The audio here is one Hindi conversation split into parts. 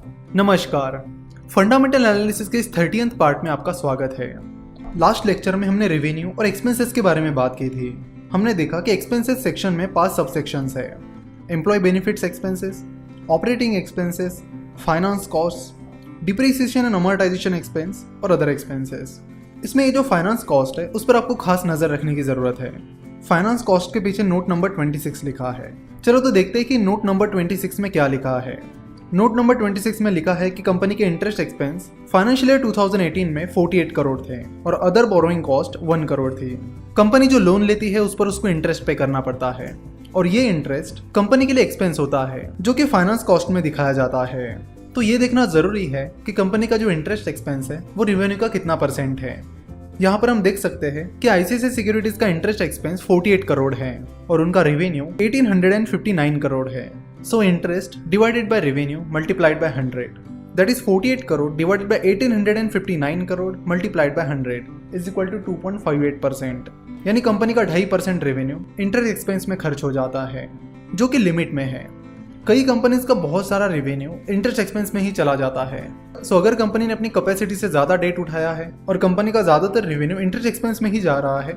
नमस्कार। फंडामेंटल एनालिसिस के इस 30th पार्ट में आपका स्वागत है। लास्ट लेक्चर में हमने रेवेन्यू और एक्सपेंसेस के बारे में बात की थी। हमने देखा कि एक्सपेंसेस सेक्शन में 5 सबसेक्शंस है: employee benefits expenses, operating expenses, finance cost, depreciation and amortisation expense और अदर एक्सपेंसेस। इसमें ये जो फाइनेंस कॉस्ट है उस पर आपको खास नजर रखने की जरूरत है। फाइनेंस कॉस्ट के पीछे नोट नंबर 26 लिखा है। चलो तो देखते हैं कि नोट नंबर 26 में क्या लिखा है। नोट नंबर 26 में लिखा है कि कंपनी के इंटरेस्ट एक्सपेंस फाइनेंशियल ईयर 2018 में 48 करोड़ थे और अदर बोरोइंग कॉस्ट 1 करोड़ थी। कंपनी जो लोन लेती है उस पर उसको इंटरेस्ट पे करना पड़ता है और ये इंटरेस्ट कंपनी के लिए एक्सपेंस होता है जो कि फाइनेंस कॉस्ट में दिखाया जाता है। तो ये देखना जरूरी है कि कंपनी का जो इंटरेस्ट एक्सपेंस है वो रेवेन्यू का कितना % है। यहाँ पर हम देख सकते हैं कि आईसीआईसीआई सिक्योरिटीज का इंटरेस्ट एक्सपेंस 48 करोड़ है और उनका रेवेन्यू 1859 करोड़ है। So interest divided by revenue multiplied by 100, that is 48 crore divided by 1859 crore multiplied by 100 is equal to 2.58%। यानी कंपनी का 2.5% रेवेन्यू इंटरेस्ट एक्सपेंस में खर्च हो जाता है, जो कि लिमिट में है। कई कंपनीज का बहुत सारा रेवेन्यू इंटरेस्ट एक्सपेंस में ही चला जाता है। सो अगर कंपनी ने अपनी कैपेसिटी से ज्यादा डेट उठाया है और कंपनी का ज्यादातर रेवेन्यू इंटरेस्ट एक्सपेंस में ही जा रहा है,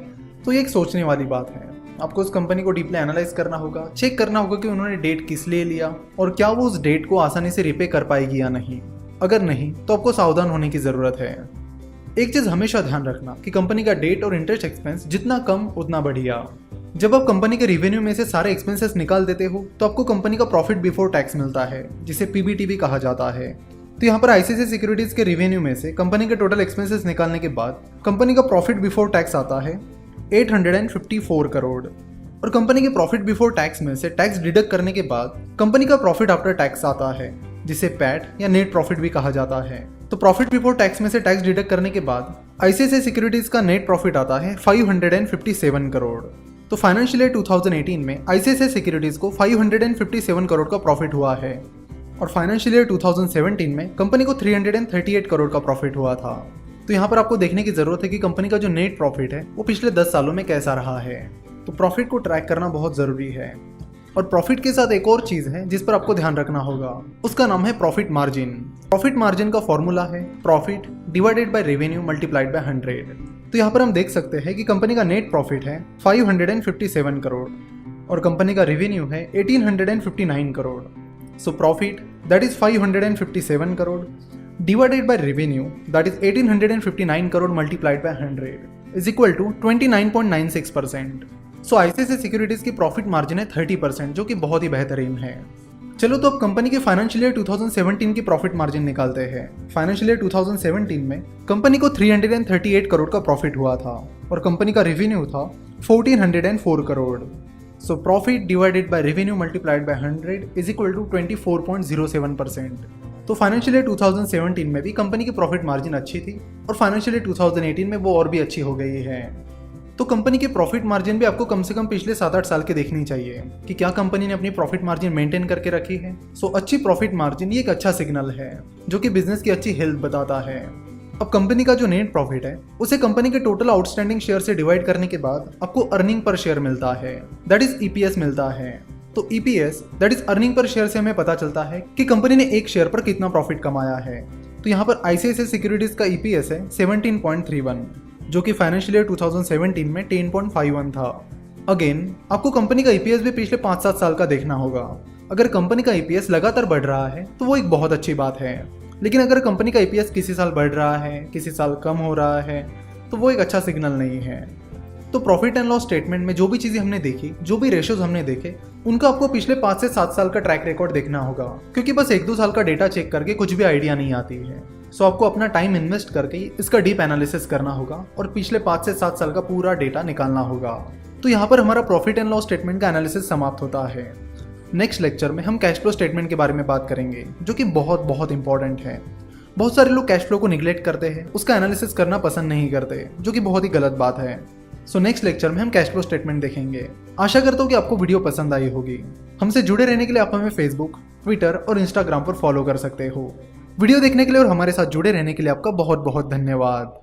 तो ये एक सोचने वाली बात है। आपको उस कंपनी को डीपली एनालाइज करना होगा, चेक करना होगा कि उन्होंने डेट किस लिए लिया और क्या वो उस डेट को आसानी से रिपे कर पाएगी या नहीं। अगर नहीं तो आपको सावधान होने की जरूरत है। एक चीज हमेशा ध्यान रखना कि कंपनी का डेट और इंटरेस्ट एक्सपेंस जितना कम उतना बढ़िया। जब आप कंपनी के रेवेन्यू में से सारे एक्सपेंसेस निकाल देते हो तो आपको कंपनी का प्रॉफिट बिफोर टैक्स मिलता है, जिसे पीबीटी भी कहा जाता है। तो यहाँ पर आईसीआईसीआई सिक्योरिटीज के रेवेन्यू में से कंपनी के टोटल एक्सपेंसेस निकालने के बाद कंपनी का प्रॉफिट बिफोर टैक्स आता है 854 करोड़ और कंपनी के प्रॉफिट बिफोर टैक्स में से टैक्स डिडक्ट करने के बाद कंपनी का प्रॉफिट आफ्टर टैक्स आता है, जिसे पैट या नेट प्रॉफिट भी कहा जाता है। तो प्रॉफिट बिफोर टैक्स में से टैक्स डिडक्ट करने के बाद आईसीआईसीआई सिक्योरिटीज का नेट प्रॉफिट आता है 557 करोड़। तो फाइनेंशियल ईयर 2018 में आईसीआईसीआई सिक्योरिटीज को 557 करोड़ का प्रॉफिट हुआ है और फाइनेंशियल ईयर 2017 में कंपनी को 338 करोड़ का प्रॉफिट हुआ था। तो यहाँ पर आपको देखने की जरूरत है कि कंपनी का जो नेट प्रॉफिट है वो पिछले 10 सालों में कैसा रहा है। तो प्रॉफिट को ट्रैक करना बहुत जरूरी है और प्रॉफिट के साथ एक और चीज है जिस पर आपको ध्यान रखना होगा, उसका नाम है प्रॉफिट मार्जिन। प्रॉफिट मार्जिन का फॉर्मूला है profit divided by revenue multiplied by 100। तो यहाँ पर हम देख सकते हैं कि कंपनी का नेट प्रॉफिट है 557 करोड़ और कंपनी का रेवेन्यू है 1859 crore. So profit that is 557 crore divided by revenue that is 1859 crore multiplied by 100 is equal to 29.96%। So ICICI securities की प्रॉफिट मार्जिन है 30%, जो कि बहुत ही बेहतरीन है। चलो तो अब कंपनी के फाइनेंशियल ईयर 2017 की प्रॉफिट मार्जिन निकालते हैं। फाइनेंशियल ईयर 2017 में कंपनी को 338 करोड़ का प्रॉफिट हुआ था और कंपनी का रेवेन्यू था 1404 crore. So profit divided by revenue multiplied by 100 is equal to 24.07%। तो फाइनेंशियल ईयर 2017 में भी कंपनी की प्रॉफिट मार्जिन अच्छी थी और फाइनेंशियल ईयर 2018 में वो और भी अच्छी हो गई है। तो कंपनी की प्रॉफिट मार्जिन भी आपको कम से कम पिछले 7-8 साल के देखनी चाहिए कि क्या कंपनी ने अपनी प्रॉफिट मार्जिन मेंटेन करके रखी है। सो अच्छी प्रॉफिट मार्जिन ये एक अच्छा सिग्नल है जो कि बिजनेस की अच्छी हेल्थ बताता है। अब कंपनी का जो नेट प्रॉफिट है उसे कंपनी के टोटल आउटस्टैंडिंग शेयर से डिवाइड करने के बाद आपको अर्निंग पर शेयर मिलता है, दैट इज ईपीएस मिलता है। तो EPS that is earning per share से हमें पता चलता है कि कंपनी ने एक शेयर पर कितना प्रॉफिट कमाया है। तो यहाँ पर आईसीआईसीआई सिक्योरिटीज का ईपीएस है 17.31, जो कि फाइनेंशियल ईयर 2017 में 10.51 था। अगेन आपको कंपनी का ईपीएस भी पिछले 5-7 साल का देखना होगा। अगर कंपनी का ईपीएस लगातार बढ़ रहा है तो वो एक बहुत अच्छी बात है, लेकिन अगर कंपनी का ईपीएस किसी साल बढ़ रहा है, किसी साल कम हो रहा है, तो वो एक अच्छा सिग्नल नहीं है। तो प्रॉफिट एंड लॉस स्टेटमेंट में जो भी चीजें हमने देखी, जो भी रेशियोज हमने देखे, उनका आपको पिछले 5 से 7 साल का ट्रैक रिकॉर्ड देखना होगा, क्योंकि बस 1-2 साल का डेटा चेक करके कुछ भी आइडिया नहीं आती है। सो आपको अपना टाइम इन्वेस्ट करके इसका डीप एनालिसिस करना होगा और पिछले 5 से 7 साल का पूरा डेटा निकालना होगा। तो यहाँ पर हमारा प्रॉफिट एंड लॉस स्टेटमेंट का एनालिसिस समाप्त होता है। नेक्स्ट लेक्चर में हम कैश फ्लो स्टेटमेंट के बारे में बात करेंगे, जो कि बहुत बहुत इंपॉर्टेंट है। बहुत सारे लोग कैश फ्लो को निगलेक्ट करते हैं, उसका एनालिसिस करना पसंद नहीं करते, जो कि बहुत ही गलत बात है। सो नेक्स्ट लेक्चर में हम कैश फ्लो स्टेटमेंट देखेंगे। आशा करता हूँ कि आपको वीडियो पसंद आई होगी। हमसे जुड़े रहने के लिए आप हमें फेसबुक, ट्विटर और इंस्टाग्राम पर फॉलो कर सकते हो। वीडियो देखने के लिए और हमारे साथ जुड़े रहने के लिए आपका बहुत बहुत धन्यवाद।